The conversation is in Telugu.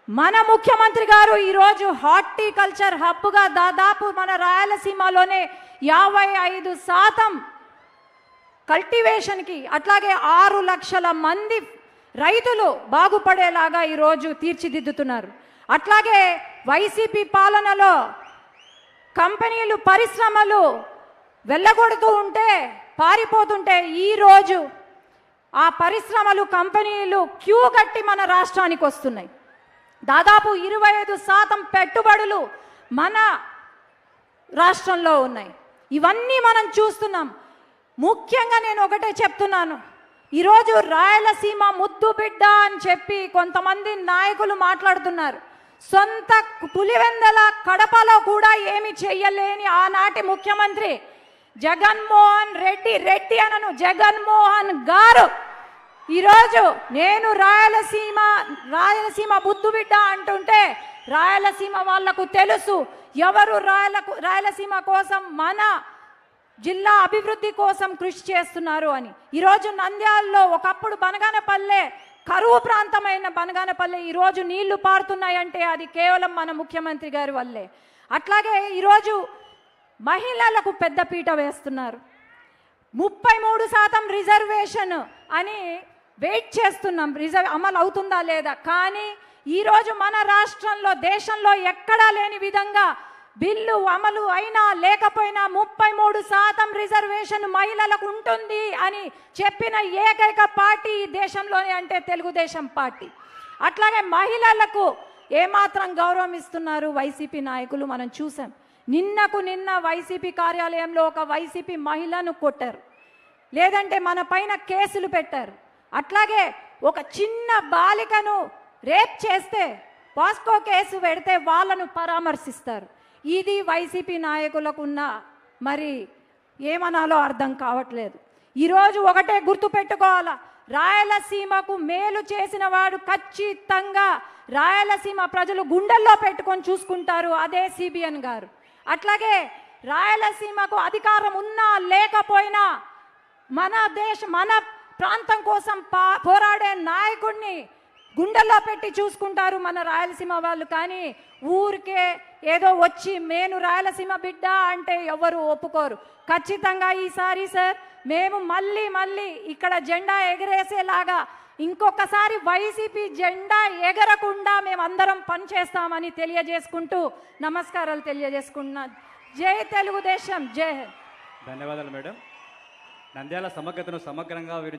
మన ముఖ్యమంత్రి గారు ఈరోజు హార్టికల్చర్ హబ్గా దాదాపు మన రాయలసీమలోనే 55% కల్టివేషన్కి అట్లాగే 6 లక్షల మంది రైతులు బాగుపడేలాగా ఈరోజు తీర్చిదిద్దుతున్నారు. అట్లాగే వైసీపీ పాలనలో కంపెనీలు పరిశ్రమలు వెళ్ళగొడుతూ ఉంటే పారిపోతుంటే ఈరోజు ఆ పరిశ్రమలు కంపెనీలు క్యూ కట్టి మన రాష్ట్రానికి వస్తున్నాయి. దాదాపు 25% పెట్టుబడులు మన రాష్ట్రంలో ఉన్నాయి. ఇవన్నీ మనం చూస్తున్నాం. ముఖ్యంగా నేను ఒకటే చెప్తున్నాను, ఈరోజు రాయలసీమ ముద్దు బిడ్డ అని చెప్పి కొంతమంది నాయకులు మాట్లాడుతున్నారు. సొంత పులివెందల కడపలో కూడా ఏమి చెయ్యలేని ఆనాటి ముఖ్యమంత్రి జగన్మోహన్ రెడ్డి అనను జగన్మోహన్ గారు ఈరోజు నేను రాయలసీమ బుద్ధు బిడ్డ అంటుంటే రాయలసీమ వాళ్లకు తెలుసు ఎవరు రాయలసీమ కోసం మన జిల్లా అభివృద్ధి కోసం కృషి చేస్తున్నారు అని. ఈరోజు నంద్యాలలో ఒకప్పుడు బనగానపల్లె కరువు ప్రాంతమైన బనగానపల్లె ఈరోజు నీళ్లు పారుతున్నాయంటే అది కేవలం మన ముఖ్యమంత్రి గారి వల్లే. అట్లాగే ఈరోజు మహిళలకు పెద్దపీట వేస్తున్నారు. 33% రిజర్వేషన్ అని వెయిట్ చేస్తున్నాం, అమలు అవుతుందా లేదా. కానీ ఈరోజు మన రాష్ట్రంలో దేశంలో ఎక్కడా లేని విధంగా బిల్లు అమలు అయినా లేకపోయినా 33% రిజర్వేషన్ మహిళలకు ఉంటుంది అని చెప్పిన ఏకైక పార్టీ ఈ దేశంలోనే అంటే తెలుగుదేశం పార్టీ. అట్లాగే మహిళలకు ఏమాత్రం గౌరవం ఇస్తున్నారు వైసీపీ నాయకులు మనం చూసాం. నిన్న వైసీపీ కార్యాలయంలో ఒక వైసీపీ మహిళను కొట్టారు, లేదంటే మన పైన కేసులు పెట్టారు. అట్లాగే ఒక చిన్న బాలికను రేప్ చేస్తే పాస్కో కేసు పెడితే వాళ్ళను పరామర్శిస్తారు. ఇది వైసీపీ నాయకులకున్న మరి ఏమనాలో అర్థం కావట్లేదు. ఈరోజు ఒకటే గుర్తు పెట్టుకోవాలా, రాయలసీమకు మేలు చేసిన వాడు ఖచ్చితంగా రాయలసీమ ప్రజలు గుండెల్లో పెట్టుకొని చూసుకుంటారు, అదే సిబిఎన్ గారు. అట్లాగే రాయలసీమకు అధికారం ఉన్నా లేకపోయినా మన ప్రాంతం కోసం పోరాడే నాయకుడిని గుండెల్లో పెట్టి చూసుకుంటారు మన రాయలసీమ వాళ్ళు. కానీ ఊరికే ఏదో వచ్చి నేను రాయలసీమ బిడ్డ అంటే ఎవరు ఒప్పుకోరు. ఖచ్చితంగా ఈసారి సార్ మేము మళ్ళీ ఇక్కడ జెండా ఎగరేసేలాగా ఇంకొకసారి వైసీపీ జెండా ఎగరకుండా మేమందరం పనిచేస్తామని తెలియజేసుకుంటూ నమస్కారాలు తెలియజేసుకుంటున్నాను. జై తెలుగుదేశం, జై హింద్. ధన్యవాదాలు మేడం. నంద్యాల సమగ్రతను సమగ్రంగా